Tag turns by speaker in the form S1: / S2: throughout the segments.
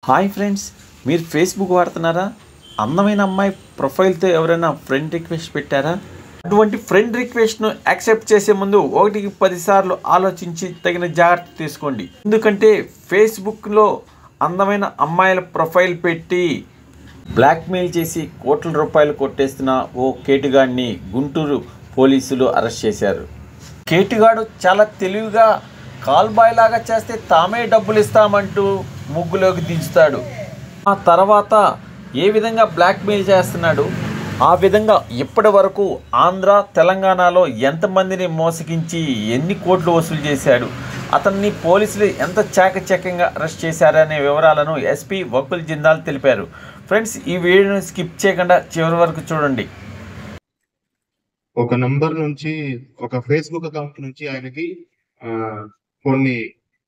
S1: Hi friends, మీరు Facebook వాడుతున్నారా? అందమైన అమ్మాయి ప్రొఫైల్తో ఎవరైనా ఫ్రెండ్ రిక్వెస్ట్ పెట్టారా? అటువంటి ఫ్రెండ్ రిక్వెస్ట్ను యాక్సెప్ట్ చేసే ముందు 1కి 10 సార్లు ఆలోచించి తగిన జాగ్రత్త తీసుకోండి. ఎందుకంటే ఫేస్బుక్లో అందమైన అమ్మాయిల ప్రొఫైల్ పెట్టి బ్లాక్మెయిల్ చేసి కోట్ల రూపాయలు కొట్టేస్తున్న ఓ కేటుగాడిని గుంటూరు పోలీసులు అరెస్ట్ చేశారు. కేటుగాడు చాలా తెలివిగా కాల్ బాయ్ లాగా చేస్తే తామే డబ్బులు ఇస్తామంటూ ముగ్గులోకి దించుతాడు. ఆ తర్వాత ఏ విధంగా బ్లాక్మెయిల్ చేస్తున్నాడు, ఆ విధంగా ఇప్పటి వరకు ఆంధ్ర తెలంగాణలో ఎంతమందిని మోసగించి ఎన్ని కోట్లు వసూలు చేశాడు, అతన్ని పోలీసులు ఎంత చాకచక్యంగా అరెస్ట్ చేశారనే వివరాలను ఎస్పీ వకుల్ జిందాల్ తెలిపారు. ఫ్రెండ్స్, ఈ వీడియోను స్కిప్ చేయకుండా చివరి వరకు చూడండి.
S2: ఒక నంబర్ నుంచి, ఒక ఫేస్బుక్ అకౌంట్ నుంచి ఆయనకి కొన్ని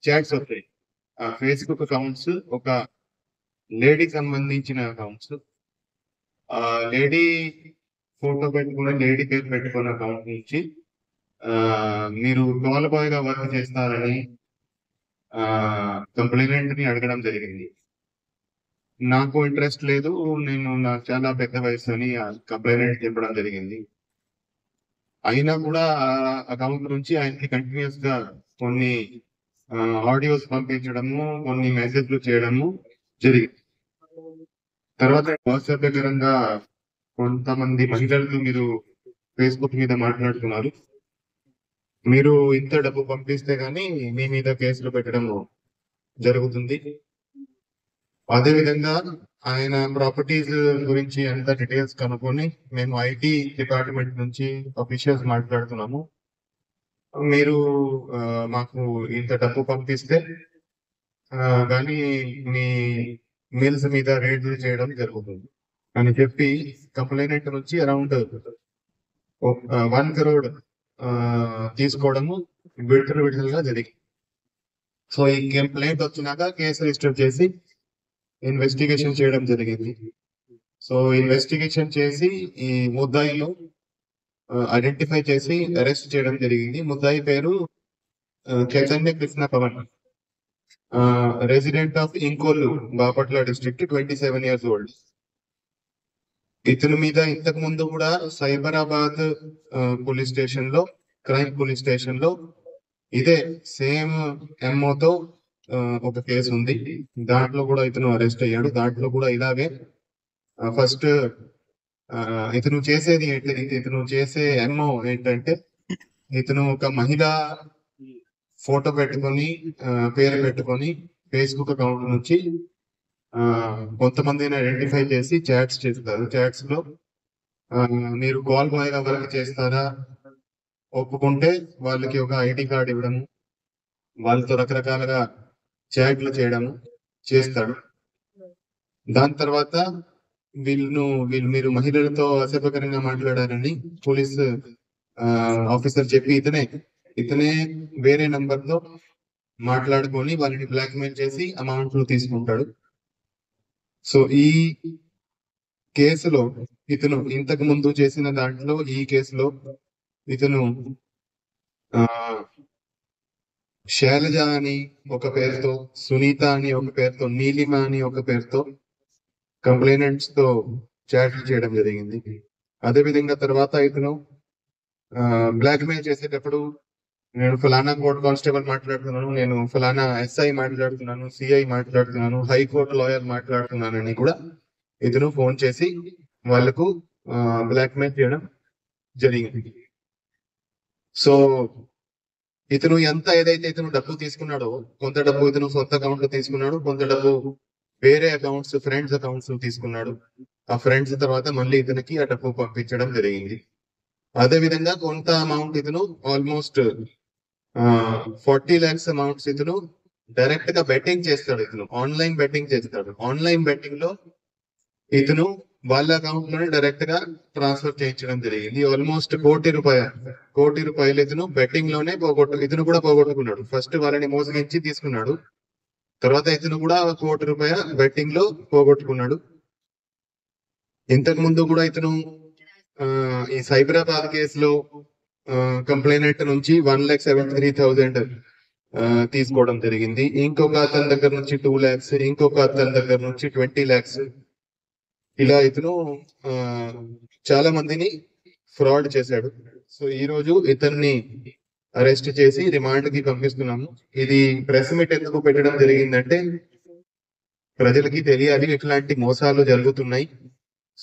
S2: చాట్స్ వస్తాయి. ఆ ఫేస్బుక్ అకౌంట్స్ ఒక లేడీకి సంబంధించిన అకౌంట్స్. ఆ లేడీ ఫోటో పెట్టుకుని, లేడీ పేరు పెట్టుకున్న అకౌంట్ నుంచి మీరు కాల్ బాయ్ గా వర్క్ చేస్తారని కంప్లైంట్ ని అడగడం జరిగింది. నాకు ఇంట్రెస్ట్ లేదు, నాకు చాలా పెద్ద వయసు అని కంప్లైంట్ చెప్పడం జరిగింది. అయినా కూడా అకౌంట్ నుంచి ఆయనకి కంటిన్యూస్ గా కొన్ని ఆడియోస్ పంపించడము, కొన్ని మెసేజ్లు చేయడము జరిగింది. తర్వాత అసభ్యకరంగా కొంతమంది మహిళలతో మీరు ఫేస్బుక్ మీద మాట్లాడుతున్నారు, మీరు ఇంత డబ్బు పంపిస్తే గానీ మీ మీద కేసులు పెట్టడం జరుగుతుంది. అదేవిధంగా ఆయన ప్రాపర్టీస్ గురించి అంత డీటెయిల్స్ కనుక్కొని మేము ఐటీ డిపార్ట్మెంట్ నుంచి అఫీషియల్స్ మాట్లాడుతున్నాము, మీరు మాకు ఇంత డబ్బు పంపిస్తే కానీ మీ మీల్స్ మీద రేట్లు చేయడం జరుగుతుంది అని చెప్పి కంప్లైంట్ నుంచి అరౌండ్ 1 crore తీసుకోవడము విడుదలగా జరిగింది. సో ఈ కంప్లైంట్ వచ్చినాక కేసు రిజిస్టర్ చేసి ఇన్వెస్టిగేషన్ చేయడం జరిగింది. సో ఇన్వెస్టిగేషన్ చేసి ఈ ముద్దాయిలో ఐడెంటిఫై చేసి అరెస్ట్ చేయడం జరిగింది. ముద్దాయి పేరు Chaitanya Krishna Pavan, resident of Inkollu, Bapatla district, 27 years old. ఇతని మీద ఇంతకు ముందు కూడా సైబరాబాద్ పోలీస్ స్టేషన్ లో, క్రైమ్ పోలీస్ స్టేషన్ లో ఇదే సేమ్ ఎంఓతో ఒక కేసు ఉంది. దాంట్లో కూడా ఇతను అరెస్ట్ అయ్యాడు. దాంట్లో కూడా ఇలాగే ఫస్ట్ ఇతను చేసేది ఇతను చేసే ఎంఓ ఏంటంటే, ఇతను ఒక మహిళ ఫోటో పెట్టుకొని, పేరు పెట్టుకొని ఫేస్బుక్ అకౌంట్ నుంచి కొంతమందిని ఐడెంటిఫై చేసి చాట్స్ చేస్తారు. చాట్స్ లో మీరు కాల్ బాయ్ గా వర్క్ చేస్తారా, ఒప్పుకుంటే వాళ్ళకి ఒక ఐడి కార్డ్ ఇవ్వడము, వాళ్ళతో రకరకాలుగా చాట్లు చేయడము చేస్తాడు. దాని తర్వాత వీళ్ళు మీరు మహిళలతో అసభ్యకరంగా మాట్లాడారని పోలీస్ ఆఫీసర్ చెప్పి ఇతనే వేరే నంబర్ తో మాట్లాడుకొని వాళ్ళని బ్లాక్మెయిల్ చేసి అమౌంట్లు తీసుకుంటాడు. సో ఈ కేసులో ఇతను ఇంతకు ముందు చేసిన దాంట్లో, ఈ కేసులో ఇతను శైలజ అని ఒక పేరుతో, సునీత అని ఒక పేరుతో, నీలిమ అని ఒక పేరుతో కంప్లైంట్స్ తో చాట్లు చేయడం జరిగింది. అదేవిధంగా తర్వాత ఇతను బ్లాక్మెయిల్ చేసేటప్పుడు, నేను ఫలానా కోర్ట్ కానిస్టేబుల్ మాట్లాడుతున్నాను, నేను ఫలానా ఎస్ఐ మాట్లాడుతున్నాను, సిఐ మాట్లాడుతున్నాను, హైకోర్టు లాయర్ మాట్లాడుతున్నానని కూడా ఇతను ఫోన్ చేసి వాళ్లకు బ్లాక్మెయిల్ చేయడం జరిగింది. సో ఇతను ఏదైతే ఇతను డబ్బు తీసుకున్నాడో, కొంత డబ్బు ఇతను సొంత అకౌంట్ లో తీసుకున్నాడు, కొంత డబ్బు వేరే అకౌంట్స్, ఫ్రెండ్స్ అకౌంట్స్ తీసుకున్నాడు. ఆ ఫ్రెండ్స్ తర్వాత మళ్ళీ ఇతనికి ఆ డబ్బు పంపించడం జరిగింది. అదే విధంగా కొంత అమౌంట్ ఇతను ఆల్మోస్ట్ 40 lakhs అమౌంట్స్ ఇతను డైరెక్ట్ గా బెట్టింగ్ చేస్తాడు. ఇతను ఆన్లైన్ బెట్టింగ్ చేస్తాడు. ఆన్లైన్ బెట్టింగ్ లో ఇతను వాళ్ళ అకౌంట్ లోనే డైరెక్ట్ గా ట్రాన్స్ఫర్ చేయించడం జరిగింది. ఆల్మోస్ట్ 1 రూపాయలు ఇతను బెట్టింగ్ లోనే ఇతను కూడా పోగొట్టుకున్నాడు. ఫస్ట్ వాళ్ళని మోసగించి తీసుకున్నాడు, తర్వాత ఇతను కూడా 1 రూపాయల బెట్టింగ్ లో పోగొట్టుకున్నాడు. ఇంతకు ముందు కూడా ఇతను ఈ సైబరాబాద్ కేసులో కంప్లైంట్ నుంచి 1,73,000 తీసుకోవడం జరిగింది. ఇంకొక అతని దగ్గర నుంచి 2 lakhs, ఇంకొక అతని దగ్గర నుంచి 20 lakhs, ఇలా ఇతను చాలా మందిని ఫ్రాడ్ చేశాడు. సో ఈ రోజు ఇతన్ని అరెస్ట్ చేసి రిమాండ్ కి పంపిస్తున్నాము. ఇది ప్రెస్ మీట్ ఎందుకు పెట్టడం జరిగిందంటే ప్రజలకి తెలియాలి ఇట్లాంటి మోసాలు జరుగుతున్నాయి.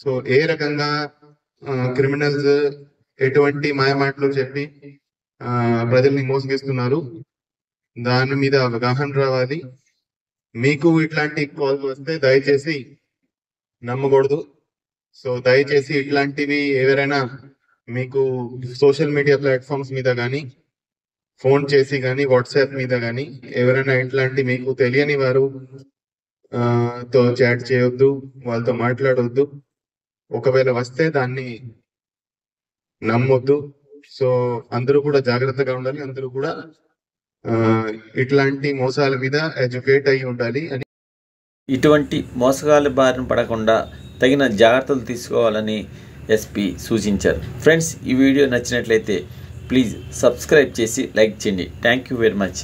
S2: సో ఏ రకంగా క్రిమినల్స్ ఎటువంటి మాయమాటలు చెప్పి ప్రజల్ని మోసగిస్తున్నారు, దాని మీద అవగాహన రావాలి. మీకు ఇట్లాంటి కాల్స్ వస్తే దయచేసి నమ్మకూడదు. సో దయచేసి ఇట్లాంటివి ఎవరైనా మీకు సోషల్ మీడియా ప్లాట్ఫామ్స్ మీద కానీ, ఫోన్ చేసి కానీ, వాట్సాప్ మీద కానీ ఎవరైనా ఇట్లాంటి మీకు తెలియని వారు తో చాట్ చేయొద్దు, వాళ్ళతో మాట్లాడొద్దు. ఒకవేళ వస్తే దాన్ని నమ్మొద్దు. సో అందరూ కూడా జాగ్రత్తగా ఉండాలి. అందరూ కూడా ఇట్లాంటి మోసాల మీద ఎడ్యుకేట్ అయి ఉండాలి అని,
S1: ఇటువంటి మోసగాళ్ళ బారిన పడకుండా తగిన జాగ్రత్తలు తీసుకోవాలని ఎస్పీ సూచించారు. ఫ్రెండ్స్, ఈ వీడియో నచ్చినట్లయితే ప్లీజ్ సబ్స్క్రైబ్ చేసి లైక్ చేయండి. Thank you very much.